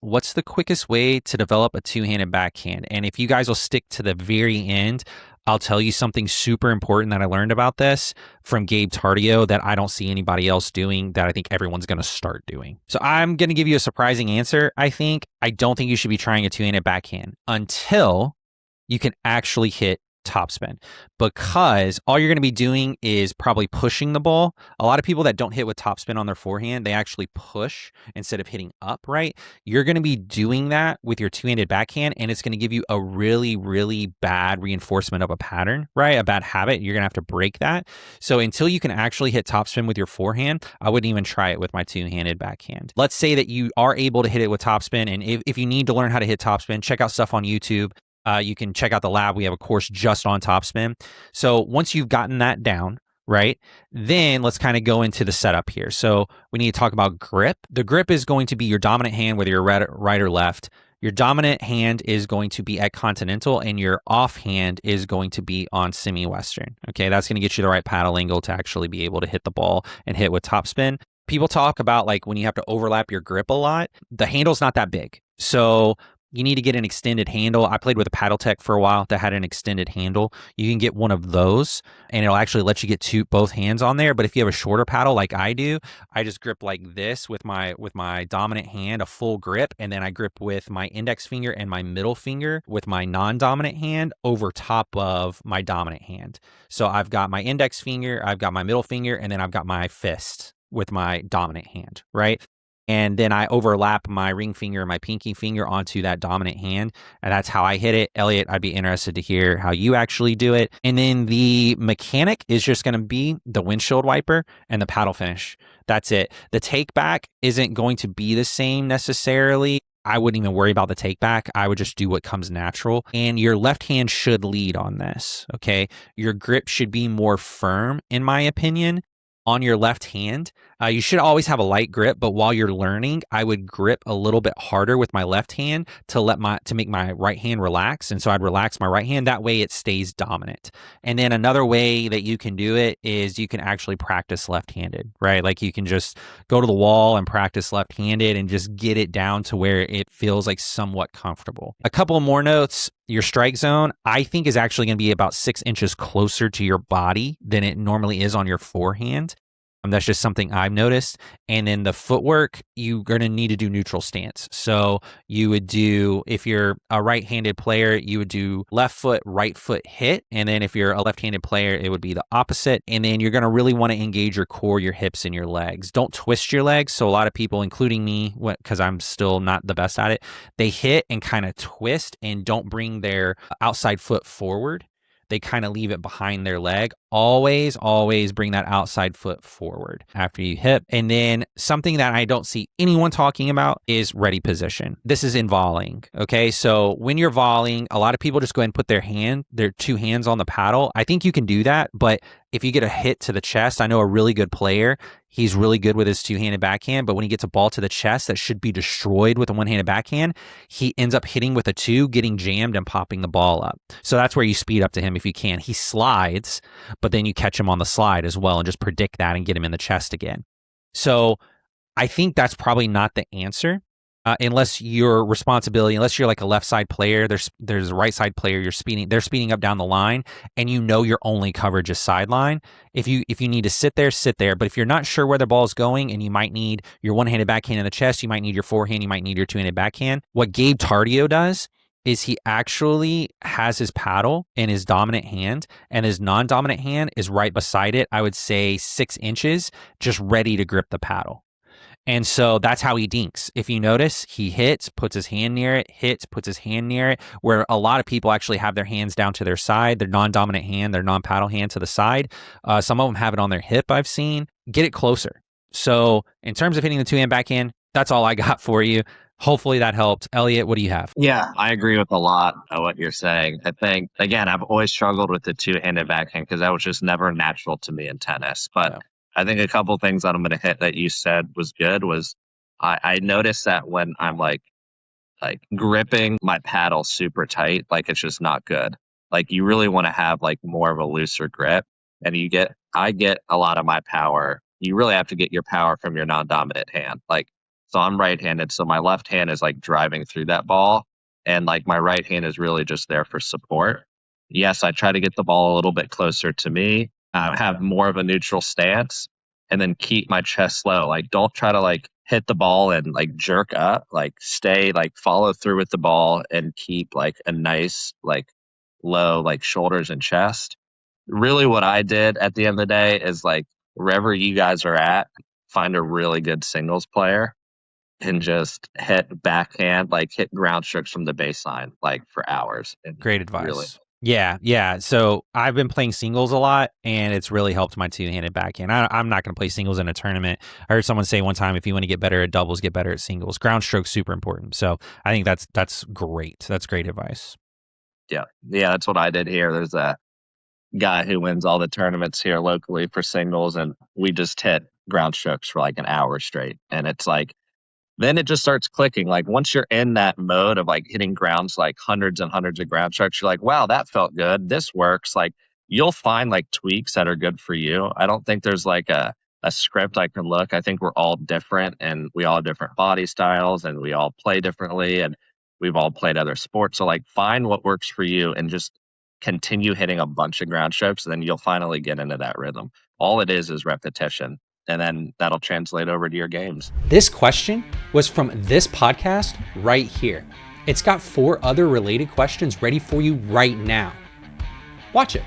what's the quickest way to develop a two-handed backhand? And if you guys will stick to the very end, I'll tell you something super important that I learned about this from Gabe Tardio that I don't see anybody else doing that I think everyone's going to start doing. So I'm going to give you a surprising answer, I think. I don't think you should be trying a two-handed backhand until you can actually hit topspin, because all you're going to be doing is probably pushing the ball. A lot of people that don't hit with topspin on their forehand, they actually push instead of hitting up, right? You're going to be doing that with your two-handed backhand, and it's going to give you a really, really bad reinforcement of a pattern, right? A bad habit. You're going to have to break that. So until you can actually hit topspin with your forehand, I wouldn't even try it with my two-handed backhand. Let's say that you are able to hit it with topspin, and if you need to learn how to hit topspin, check out stuff on YouTube. You can check out the lab. We have a course just on topspin. So once you've gotten that down, right, then let's kind of go into the setup here. So we need to talk about grip. The grip is going to be your dominant hand, whether you're right or left. Your dominant hand is going to be at continental, and your offhand is going to be on semi-western. Okay, that's going to get you the right paddle angle to actually be able to hit the ball and hit with topspin. People talk about like when you have to overlap your grip a lot, the handle's not that big. So you need to get an extended handle. I played with a Paddle Tech for a while that had an extended handle. You can get one of those, and it'll actually let you get both hands on there. But if you have a shorter paddle like I do, I just grip like this with my dominant hand, a full grip, and then I grip with my index finger and my middle finger with my non-dominant hand over top of my dominant hand. So I've got my index finger, I've got my middle finger, and then I've got my fist with my dominant hand, right? And then I overlap my ring finger and my pinky finger onto that dominant hand. And that's how I hit it. Elliot, I'd be interested to hear how you actually do it. And then the mechanic is just going to be the windshield wiper and the paddle finish. That's it. The take back isn't going to be the same necessarily. I wouldn't even worry about the take back. I would just do what comes natural. And your left hand should lead on this, okay? Your grip should be more firm, in my opinion, on your left hand. You should always have a light grip, but while you're learning, I would grip a little bit harder with my left hand to make my right hand relax. And so I'd relax my right hand. That way it stays dominant. And then another way that you can do it is you can actually practice left-handed, right? Like you can just go to the wall and practice left-handed and just get it down to where it feels like somewhat comfortable. A couple of more notes. Your strike zone, I think, is actually going to be about 6 inches closer to your body than it normally is on your forehand. That's just something I've noticed. And then the footwork, you're going to need to do neutral stance. So you would do, if you're a right-handed player, you would do left foot, right foot hit. And then if you're a left-handed player, it would be the opposite. And then you're going to really want to engage your core, your hips, and your legs. Don't twist your legs. So a lot of people, including me, because I'm still not the best at it, they hit and kind of twist and don't bring their outside foot forward. They kind of leave it behind their leg. Always bring that outside foot forward after you hit. And then something that I don't see anyone talking about is ready position. This is in volleying. Okay. So when you're volleying, a lot of people just go ahead and put their two hands on the paddle. I think you can do that. But if you get a hit to the chest, I know a really good player, he's really good with his two-handed backhand, but when he gets a ball to the chest that should be destroyed with a one-handed backhand, he ends up hitting with a two, getting jammed and popping the ball up. So that's where you speed up to him if you can. He slides, but then you catch him on the slide as well and just predict that and get him in the chest again. So I think that's probably not the answer. Unless you're like a left side player, there's a right side player, they're speeding up down the line, and you know your only coverage is sideline. If you need to sit there. But if you're not sure where the ball is going and you might need your one-handed backhand in the chest, you might need your forehand, you might need your two-handed backhand. What Gabe Tardio does is he actually has his paddle in his dominant hand, and his non-dominant hand is right beside it, I would say 6 inches, just ready to grip the paddle. And so that's how he dinks. If you notice, he hits, puts his hand near it, hits, puts his hand near it, where a lot of people actually have their hands down to their side, their non-dominant hand, their non-paddle hand to the side. Some of them have it on their hip, I've seen. Get it closer. So in terms of hitting the two-hand backhand, that's all I got for you. Hopefully that helped. Elliot, what do you have? Yeah, I agree with a lot of what you're saying. I think, again, I've always struggled with the two-handed backhand because that was just never natural to me in tennis. But yeah. I think a couple of things that I'm going to hit that you said was good was I noticed that when I'm like gripping my paddle super tight, like it's just not good. Like you really want to have like more of a looser grip, and I get a lot of my power. You really have to get your power from your non-dominant hand. Like So I'm right-handed. So my left hand is like driving through that ball. And like my right hand is really just there for support. Yes, I try to get the ball a little bit closer to me, have more of a neutral stance, and then keep my chest low. Like, don't try to like hit the ball and like jerk up. Like, stay, like, follow through with the ball and keep like a nice, like, low, like, shoulders and chest. Really, what I did at the end of the day is like, wherever you guys are at, find a really good singles player and just hit backhand, like hit ground strokes from the baseline, like for hours. And Great advice. Really, yeah. So I've been playing singles a lot, and it's really helped my two-handed backhand. I'm not going to play singles in a tournament. I heard someone say one time, if you want to get better at doubles, get better at singles. Ground stroke's super important. So I think that's great. That's great advice. Yeah, that's what I did here. There's a guy who wins all the tournaments here locally for singles, and we just hit ground strokes for like an hour straight. And it's like, then it just starts clicking. Like, once you're in that mode of like hitting grounds, like hundreds and hundreds of ground strokes, you're like, wow, that felt good. This works. Like, you'll find like tweaks that are good for you. I don't think there's like a script I can look. I think we're all different, and we all have different body styles, and we all play differently, and we've all played other sports. So like, find what works for you and just continue hitting a bunch of ground strokes, and then you'll finally get into that rhythm. All it is repetition. And then that'll translate over to your games. This question was from this podcast right here. It's got 4 other related questions ready for you right now. Watch it.